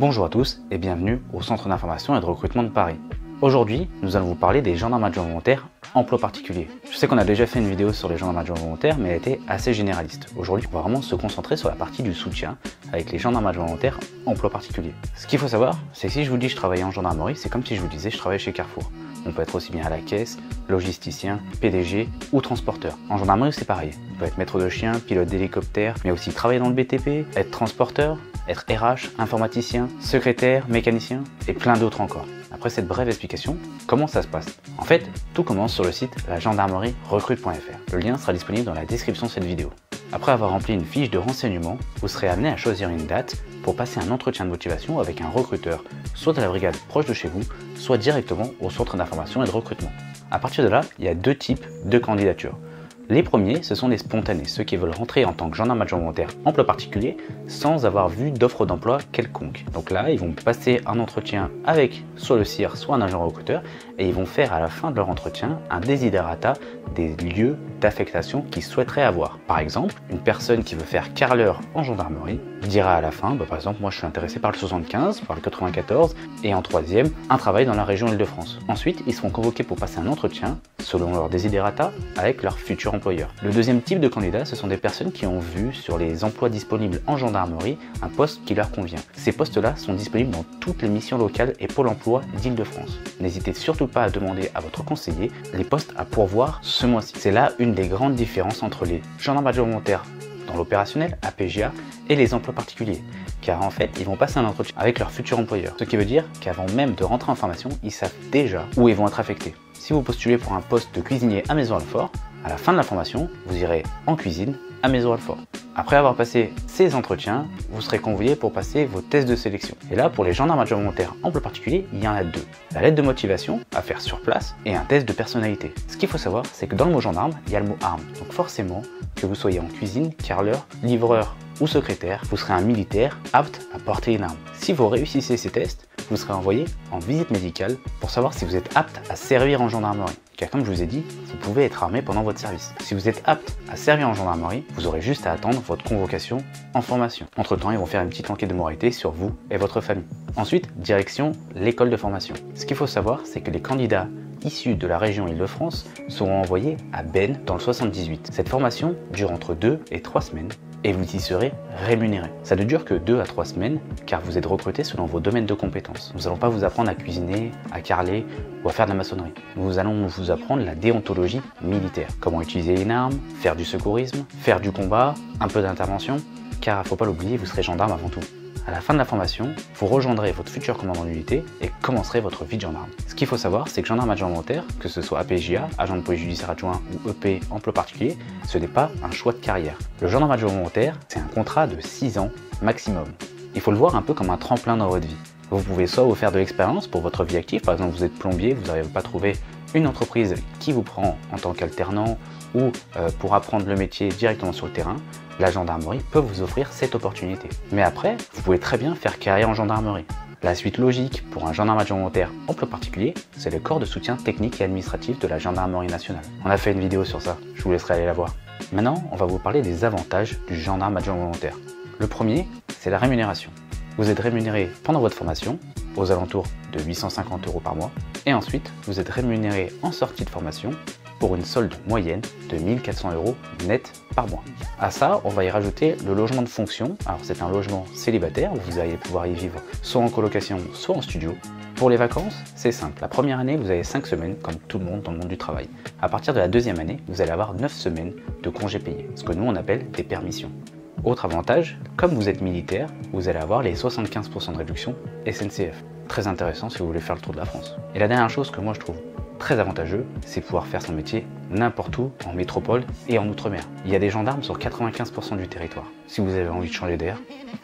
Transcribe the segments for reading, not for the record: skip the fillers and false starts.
Bonjour à tous et bienvenue au Centre d'information et de recrutement de Paris. Aujourd'hui, nous allons vous parler des gendarmes adjoints volontaires emploi particulier. Je sais qu'on a déjà fait une vidéo sur les gendarmes adjoints volontaires, mais elle était assez généraliste. Aujourd'hui, on va vraiment se concentrer sur la partie du soutien avec les gendarmes adjoints volontaires emploi particulier. Ce qu'il faut savoir, c'est que si je vous dis que je travaille en gendarmerie, c'est comme si je vous disais que je travaille chez Carrefour. On peut être aussi bien à la caisse, logisticien, PDG ou transporteur. En gendarmerie, c'est pareil. On peut être maître de chien, pilote d'hélicoptère, mais aussi travailler dans le BTP, être transporteur, être RH, informaticien, secrétaire, mécanicien et plein d'autres encore. Après cette brève explication, comment ça se passe? En fait, tout commence sur le site lagendarmerierecrute.fr. Le lien sera disponible dans la description de cette vidéo. Après avoir rempli une fiche de renseignement, vous serez amené à choisir une date pour passer un entretien de motivation avec un recruteur, soit à la brigade proche de chez vous, soit directement au centre d'information et de recrutement. À partir de là, il y a deux types de candidatures. Les premiers, ce sont les spontanés, ceux qui veulent rentrer en tant que gendarme adjoint volontaire emploi particulier sans avoir vu d'offre d'emploi quelconque. Donc là, ils vont passer un entretien avec soit le CIR, soit un agent recruteur et ils vont faire à la fin de leur entretien un desiderata des lieux d'affectation qu'ils souhaiteraient avoir. Par exemple, une personne qui veut faire carreleur en gendarmerie dira à la fin, par exemple, moi je suis intéressé par le 75, par le 94 et en troisième, un travail dans la région Île-de-France. Ensuite, ils seront convoqués pour passer un entretien selon leur desiderata avec leur futur employeur. Le deuxième type de candidat, ce sont des personnes qui ont vu sur les emplois disponibles en gendarmerie un poste qui leur convient. Ces postes-là sont disponibles dans toutes les missions locales et Pôle emploi d'Île-de-France. N'hésitez surtout pas à demander à votre conseiller les postes à pourvoir ce mois-ci. C'est là une des grandes différences entre les gendarmes adjoints volontaires dans l'opérationnel, APJA, et les emplois particuliers. Car en fait, ils vont passer un entretien avec leur futur employeur. Ce qui veut dire qu'avant même de rentrer en formation, ils savent déjà où ils vont être affectés. Si vous postulez pour un poste de cuisinier à Maisons-Alfort, à la fin de la formation, vous irez en cuisine à Maisons-Alfort. Après avoir passé ces entretiens, vous serez convié pour passer vos tests de sélection. Et là, pour les gendarmes adjoints volontaires emploi particulier, il y en a deux. La lettre de motivation à faire sur place et un test de personnalité. Ce qu'il faut savoir, c'est que dans le mot gendarme, il y a le mot arme. Donc forcément, que vous soyez en cuisine, carreleur, livreur ou secrétaire, vous serez un militaire apte à porter une arme. Si vous réussissez ces tests, vous serez envoyé en visite médicale pour savoir si vous êtes apte à servir en gendarmerie. Car comme je vous ai dit, vous pouvez être armé pendant votre service. Si vous êtes apte à servir en gendarmerie, vous aurez juste à attendre votre convocation en formation. Entre temps, ils vont faire une petite enquête de moralité sur vous et votre famille. Ensuite, direction l'école de formation. Ce qu'il faut savoir, c'est que les candidats issus de la région Île-de-France seront envoyés à Ben dans le 78. Cette formation dure entre 2 et 3 semaines et vous y serez rémunéré. Ça ne dure que 2 à 3 semaines car vous êtes recruté selon vos domaines de compétences. Nous n'allons pas vous apprendre à cuisiner, à carreler ou à faire de la maçonnerie. Nous allons vous apprendre la déontologie militaire. Comment utiliser une arme, faire du secourisme, faire du combat, un peu d'intervention, car il ne faut pas l'oublier, vous serez gendarme avant tout. À la fin de la formation, vous rejoindrez votre futur commandant d'unité et commencerez votre vie de gendarme. Ce qu'il faut savoir, c'est que gendarme adjoint volontaire, que ce soit APJA, agent de police judiciaire adjoint ou EP, emploi particulier, ce n'est pas un choix de carrière. Le gendarme adjoint volontaire, c'est un contrat de 6 ans maximum. Il faut le voir un peu comme un tremplin dans votre vie. Vous pouvez soit vous faire de l'expérience pour votre vie active, par exemple vous êtes plombier, vous n'arrivez pas à trouver une entreprise qui vous prend en tant qu'alternant ou pour apprendre le métier directement sur le terrain, la gendarmerie peut vous offrir cette opportunité. Mais après, vous pouvez très bien faire carrière en gendarmerie. La suite logique pour un gendarme adjoint volontaire emploi particulier, c'est le corps de soutien technique et administratif de la gendarmerie nationale. On a fait une vidéo sur ça, je vous laisserai aller la voir. Maintenant, on va vous parler des avantages du gendarme adjoint volontaire. Le premier, c'est la rémunération. Vous êtes rémunéré pendant votre formation, aux alentours de 850 € par mois, et ensuite, vous êtes rémunéré en sortie de formation pour une solde moyenne de 1400 € net par mois. À ça, on va y rajouter le logement de fonction. Alors c'est un logement célibataire où vous allez pouvoir y vivre soit en colocation, soit en studio. Pour les vacances, c'est simple. La première année, vous avez 5 semaines, comme tout le monde dans le monde du travail. À partir de la deuxième année, vous allez avoir 9 semaines de congés payés, ce que nous on appelle des permissions. Autre avantage, comme vous êtes militaire, vous allez avoir les 75% de réduction SNCF. Très intéressant si vous voulez faire le tour de la France. Et la dernière chose que moi je trouve très avantageux, c'est pouvoir faire son métier n'importe où, en métropole et en outre-mer. Il y a des gendarmes sur 95% du territoire. Si vous avez envie de changer d'air,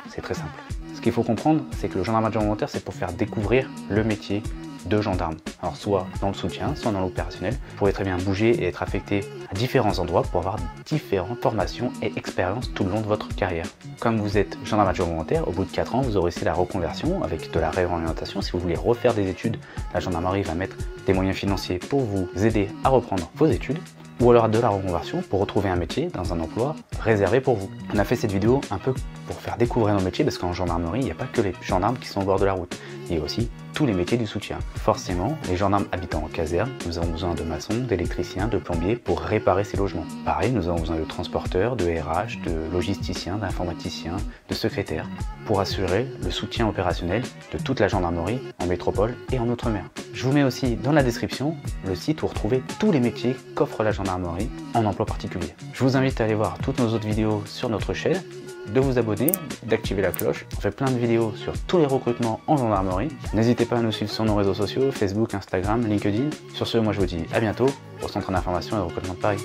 c'est très simple. Ce qu'il faut comprendre, c'est que le gendarme adjoint volontaire, c'est pour faire découvrir le métier de gendarme. Alors soit dans le soutien, soit dans l'opérationnel. Vous pourrez très bien bouger et être affecté à différents endroits pour avoir différentes formations et expériences tout le long de votre carrière. Comme vous êtes gendarme adjoint volontaire, au bout de 4 ans, vous aurez aussi la reconversion avec de la réorientation. Si vous voulez refaire des études, la gendarmerie va mettre des moyens financiers pour vous aider à reprendre vos études. ou alors de la reconversion pour retrouver un métier dans un emploi réservé pour vous. On a fait cette vidéo un peu pour faire découvrir nos métiers parce qu'en gendarmerie, il n'y a pas que les gendarmes qui sont au bord de la route. Il y a aussi tous les métiers du soutien. Forcément, les gendarmes habitant en caserne, nous avons besoin de maçons, d'électriciens, de plombiers pour réparer ces logements. Pareil, nous avons besoin de transporteurs, de RH, de logisticiens, d'informaticiens, de secrétaires pour assurer le soutien opérationnel de toute la gendarmerie en métropole et en outre-mer. Je vous mets aussi dans la description le site où retrouver tous les métiers qu'offre la gendarmerie en emploi particulier. Je vous invite à aller voir toutes nos autres vidéos sur notre chaîne, de vous abonner, d'activer la cloche. On fait plein de vidéos sur tous les recrutements en gendarmerie. N'hésitez pas à nous suivre sur nos réseaux sociaux, Facebook, Instagram, LinkedIn. Sur ce, moi je vous dis à bientôt au Centre d'information et de recrutement de Paris.